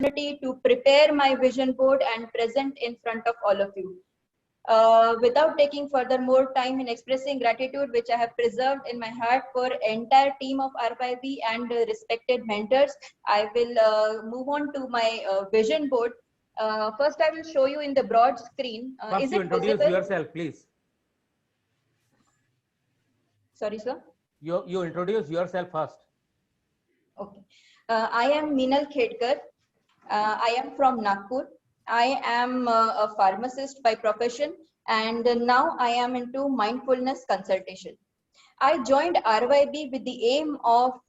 opportunity to prepare my vision board and present in front of all of you. Without taking further more time in expressing gratitude, which I have preserved in my heart for entire team of RYB and respected mentors, I will move on to my vision board. First, I will show you in the broad screen. First, is you it introduce visible? yourself, please. Sorry, sir. You introduce yourself first. Okay. I am Meenal Khedkar. I am from Nagpur. I am a pharmacist by profession, and now I am into mindfulness consultation. I joined RYB with the aim of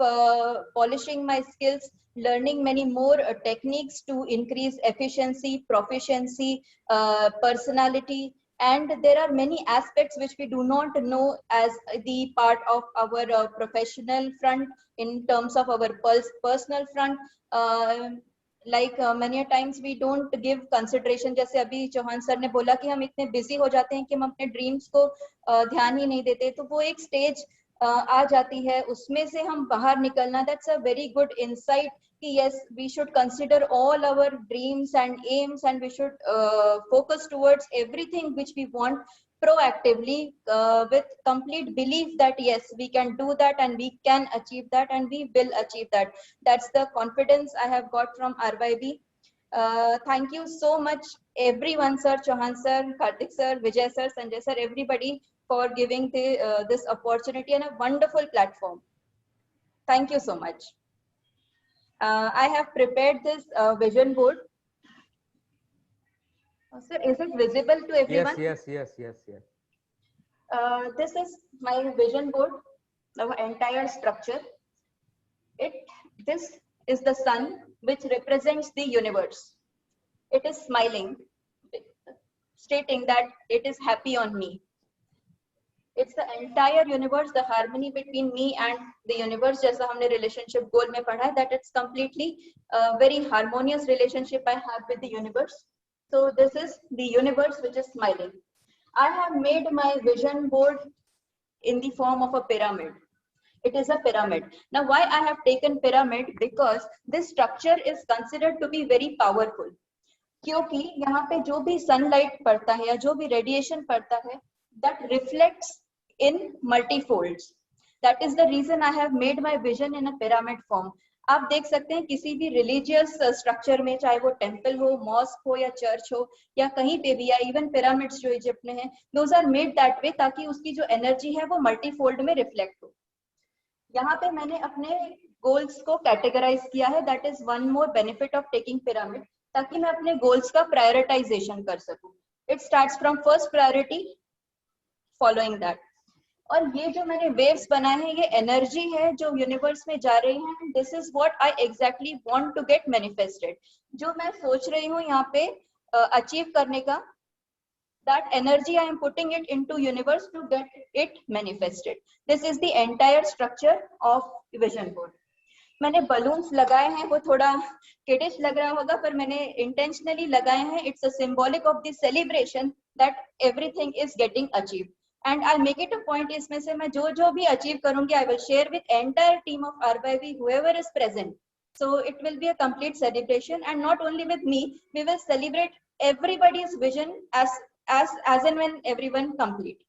polishing my skills, learning many more techniques to increase efficiency, proficiency, personality, and there are many aspects which we do not know as the part of our professional front in terms of our personal front. Many times we don't give consideration. जैसे अभी Chauhan sir ने बोला कि हम इतने busy हो जाते हैं कि हम अपने ड्रीम्स को ध्यान ही नहीं देते, तो वो एक स्टेज आ जाती है, उसमें से हम बाहर निकलना, that's a very good insight कि yes, we should consider all our dreams and aims and we should focus towards everything which we want proactively with complete belief that yes, we can do that and we can achieve that and we will achieve that. That's the confidence I have got from RYB. Thank you so much everyone, sir, Chauhan sir, Karthik sir, Vijay sir, Sanjay sir, everybody for giving this opportunity and a wonderful platform. Thank you so much. I have prepared this vision board. Sir, is it visible to everyone? Yes. This is my vision board, the entire structure. This is the sun, which represents the universe. It is smiling, stating that it is happy on me. It's the entire universe, the harmony between me and the universe. जैसा हमने relationship goal में पढ़ा है, that it's completely a very harmonious relationship I have with the universe. So this is the universe which is smiling. I have made my vision board in the form of a pyramid. It is a pyramid. Now, why I have taken pyramid? Because this structure is considered to be very powerful. क्योंकि यहाँ पे जो भी sunlight पड़ता है या जो भी radiation पड़ता है, that reflects in multifolds. That is the reason I have made my vision in a pyramid form. आप देख सकते हैं किसी भी religious structure में, चाहे वो temple हो, mosque हो या church हो या कहीं पे भी, या even pyramids जो इजिप्ट में हैं, those are made that way ताकि उसकी जो energy है वो multifold में reflect हो. यहाँ पे मैंने अपने goals को categorize किया है. That is one more benefit of taking pyramid, ताकि मैं अपने goals का prioritization कर सकूं. It starts from first priority, following that. और ये जो मैंने waves बनाए हैं, ये energy है जो universe में जा रही है. This is what I exactly want to get manifested. जो मैं सोच रही हूँ यहाँ पे achieve करने का, that energy I am putting it into universe to get it manifested. This is the entire structure of vision board. मैंने balloons लगाए हैं, वो थोड़ा kiddish लग रहा होगा, पर मैंने intentionally लगाए हैं. It's a symbolic of the celebration that everything is getting achieved. And I'll make it a point, इसमें से मैं जो भी achieve करूँगी, I will share with entire team of RYB, whoever is present. So it will be a complete celebration, and not only with me, we will celebrate everybody's vision as and when everyone complete.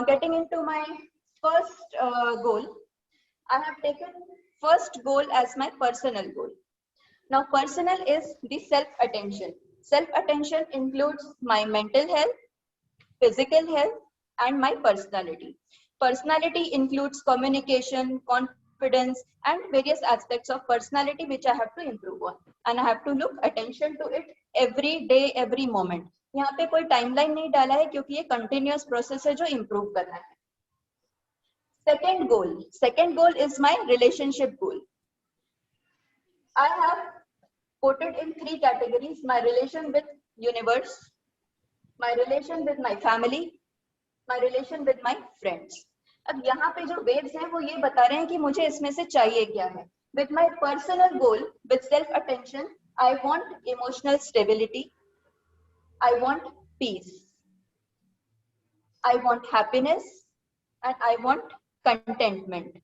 Getting into my first goal, I have taken first goal as my personal goal. Now, personal is the self-attention. Self-attention includes my mental health, physical health, and my personality. Personality includes communication, confidence, and various aspects of personality which I have to improve on. And I have to look attention to it every day, every moment. यहाँ पे कोई timeline नहीं डाला है क्योंकि ये continuous process है जो improve करना है. Second goal is my relationship goal. I have put it in 3 categories: my relation with universe, my relation with my family, my relation with my friends. अब यहाँ पे जो waves हैं वो ये बता रहे हैं कि मुझे इसमें से चाहिए क्या है. With my personal goal, with self-attention, I want emotional stability, I want peace, I want happiness, and I want contentment.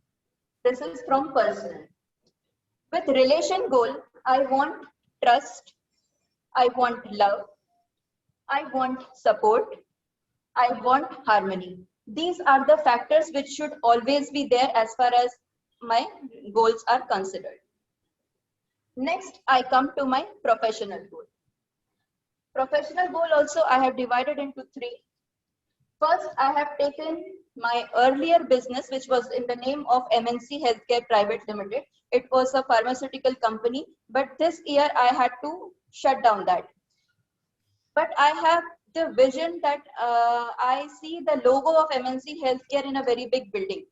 This is from personal. With relation goal, I want trust, I want love, I want support, I want harmony. These are the factors which should always be there as far as my goals are considered. Next, I come to my professional goal. Professional goal also I have divided into three. First, I have taken my earlier business, which was in the name of MNC Healthcare Private Limited. It was a pharmaceutical company, but this year I had to shut down that. But I have the vision that I see the logo of MNC Healthcare in a very big building.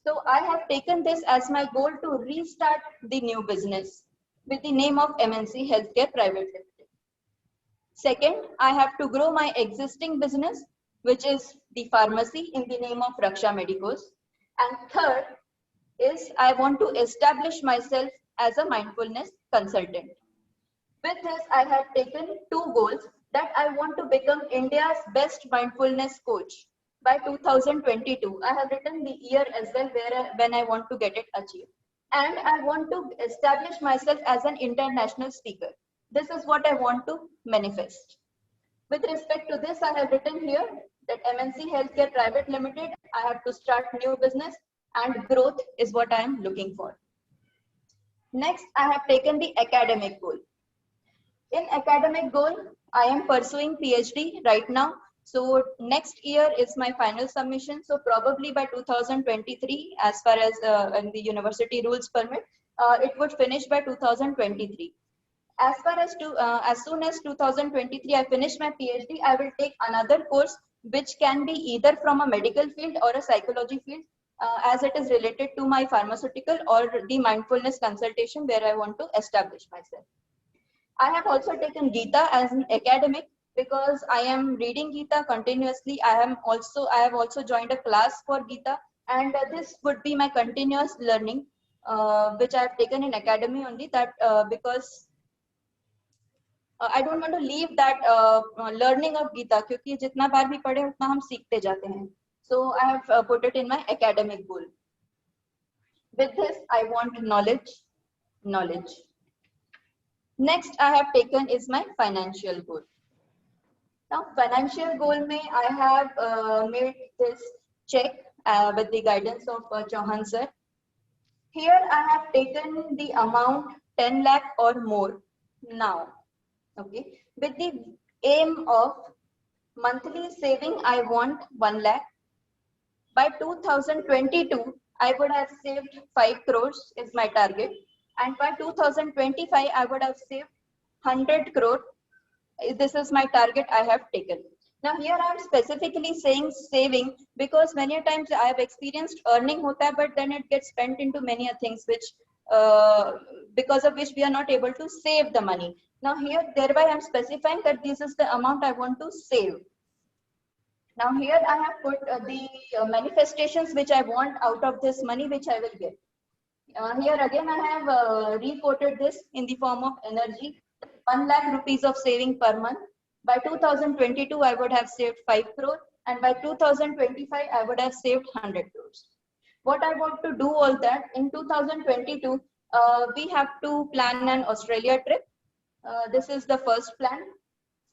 So I have taken this as my goal to restart the new business with the name of MNC Healthcare Private Limited. Second, I have to grow my existing business, which is the pharmacy in the name of Raksha Medicos. And third is I want to establish myself as a mindfulness consultant. With this, I have taken two goals that I want to become India's best mindfulness coach by 2022. I have written the year as well when I want to get it achieved. And I want to establish myself as an international speaker. This is what I want to manifest. With respect to this, I have written here that MNC Healthcare Private Limited, I have to start new business and growth is what I am looking for. Next, I have taken the academic goal. In academic goal, I am pursuing PhD right now. So next year is my final submission. So probably by 2023, as far as and the university rules permit, it would finish by 2023. As far as as soon as 2023 I finish my PhD, I will take another course which can be either from a medical field or a psychology field, as it is related to my pharmaceutical or the mindfulness consultation where I want to establish myself. I have also taken Gita as an academic because I am reading Gita continuously. I have also joined a class for Gita, and this would be my continuous learning, which I have taken in academy only. That because I don't want to leave that learning of Gita, क्योंकि जितना बार भी पढ़े उतना हम सीखते जाते हैं. So I have put it in my academic goal. With this, I want knowledge. Next, I have taken is my financial goal. Now, financial goal mein I have made this check with the guidance of Chauhan sir. Here I have taken the amount 10 lakh or more now. Okay, with the aim of monthly saving, I want 1 lakh. By 2022, I would have saved 5 crores is my target. And by 2025, I would have saved 100 crore. This is my target I have taken. Now here I am specifically saying saving because many times I have experienced earning hota hai, but then it gets spent into many things which because of which we are not able to save the money. Now here thereby I am specifying that this is the amount I want to save. Now here I have put the manifestations which I want out of this money which I will get. Here again I have reported this in the form of energy. 1 lakh rupees of saving per month. By 2022 I would have saved 5 crore, and by 2025 I would have saved 100 crores. What I want to do all that in 2022, we have to plan an Australia trip. This is the first plan.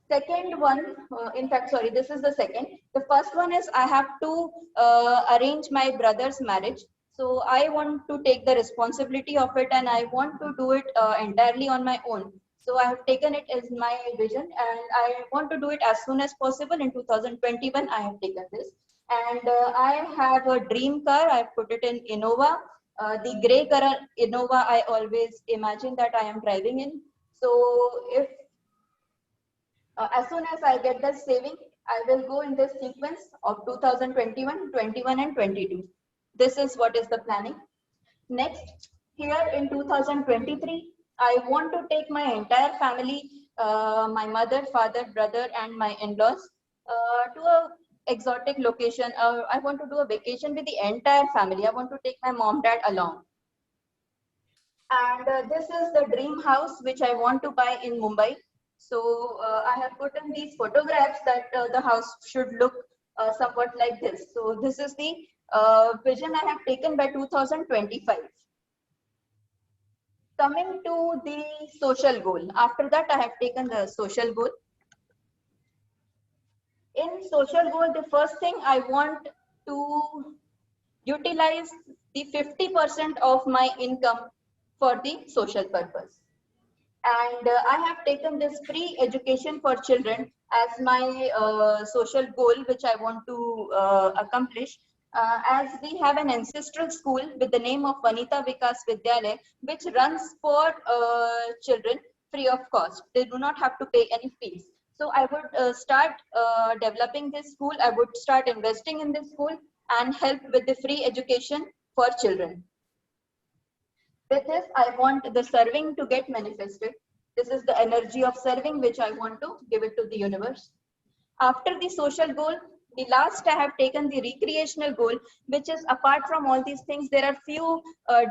Second one, this is the second. The first one is I have to arrange my brother's marriage. So I want to take the responsibility of it, and I want to do it entirely on my own. So I have taken it as my vision, and I want to do it as soon as possible. In 2021, I have taken this. And I have a dream car. I have put it in Innova. The gray color Innova, I always imagine that I am driving in. So if as soon as I get the saving, I will go in this sequence of 2021, 21 and 22. This is what is the planning. Next, here in 2023, I want to take my entire family, my mother, father, brother, and my in-laws to a exotic location. I want to do a vacation with the entire family. I want to take my mom, dad along. And this is the dream house which I want to buy in Mumbai. So I have put in these photographs that the house should look somewhat like this. So this is the vision I have taken by 2025. Coming to the social goal. After that, I have taken the social goal. In social goal, the first thing I want to utilize the 50% of my income for the social purpose. And I have taken this free education for children as my social goal, which I want to accomplish. As we have an ancestral school with the name of Vanita Vikas Vidyalaya, which runs for children free of cost. They do not have to pay any fees. So I would start developing this school. I would start investing in this school and help with the free education for children. With this, I want the serving to get manifested. This is the energy of serving which I want to give it to the universe. After the social goal, the last I have taken the recreational goal, which is apart from all these things, there are few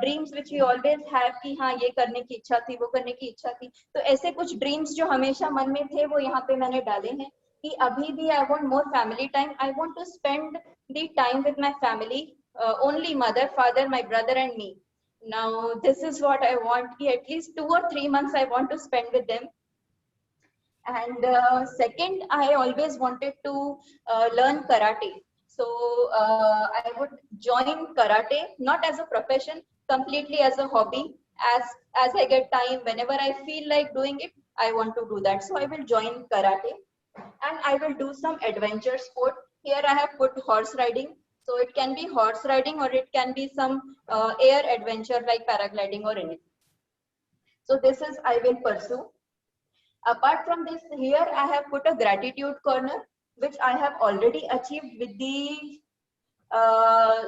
dreams which we always have कि हाँ ये करने की इच्छा थी, वो करने की इच्छा थी. तो ऐसे कुछ dreams जो हमेशा मन में थे, वो यहाँ पे मैंने डाले हैं कि अभी भी I want more family time. I want to spend the time with my family, only mother, father, my brother and me. Now, this is what I want. At least 2 or 3 months I want to spend with them. And second, I always wanted to learn karate. So I would join karate, not as a profession, completely as a hobby. As I get time, whenever I feel like doing it, I want to do that. So I will join karate and I will do some adventure sport. Here I have put horse riding. So it can be horse riding or it can be some air adventure like paragliding or anything. So this is I will pursue. Apart from this, here I have put a gratitude corner, which I have already achieved with the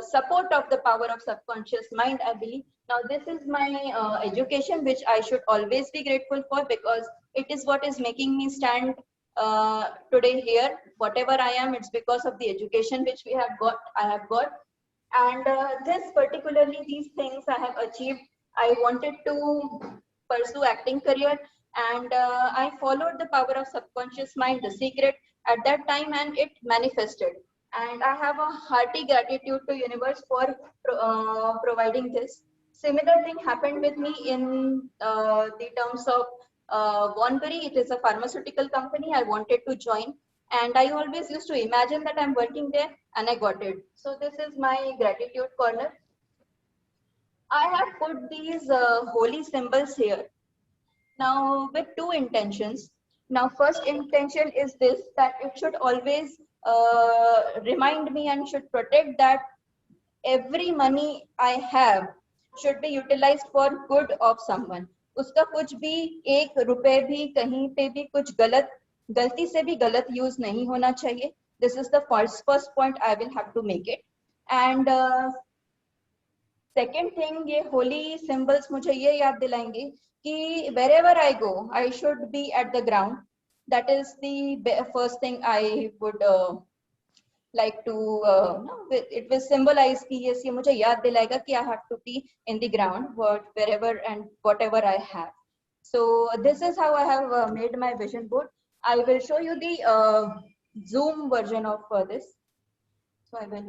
support of the power of subconscious mind, I believe. Now, this is my education, which I should always be grateful for because it is what is making me stand today here. Whatever I am, it's because of the education which we have got, I have got. And this particularly, these things I have achieved. I wanted to pursue acting career and I followed the power of subconscious mind, the secret at that time, and it manifested. And I have a hearty gratitude to universe for providing this. Similar thing happened with me in the terms of Wanbury. It is a pharmaceutical company. I wanted to join, and I always used to imagine that I'm working there, and I got it. So this is my gratitude corner. I have put these holy symbols here. Now with two intentions. Now first intention is this, that it should always remind me and should protect that every money I have should be utilized for good of someone. उसका कुछ भी एक रुपए भी कहीं पे भी कुछ गलती से भी गलत यूज नहीं होना चाहिए. This is the first point I will have to make it. And second thing, ये holy symbols मुझे ये याद दिलाएंगे कि wherever I go, I should be at the ground. That is the first thing I would like to, it will symbolize कि yes, ये मुझे याद दिलाएगा कि I have to be in the ground, wherever and whatever I have. So this is how I have made my vision board. I will show you the Zoom version of this. So I will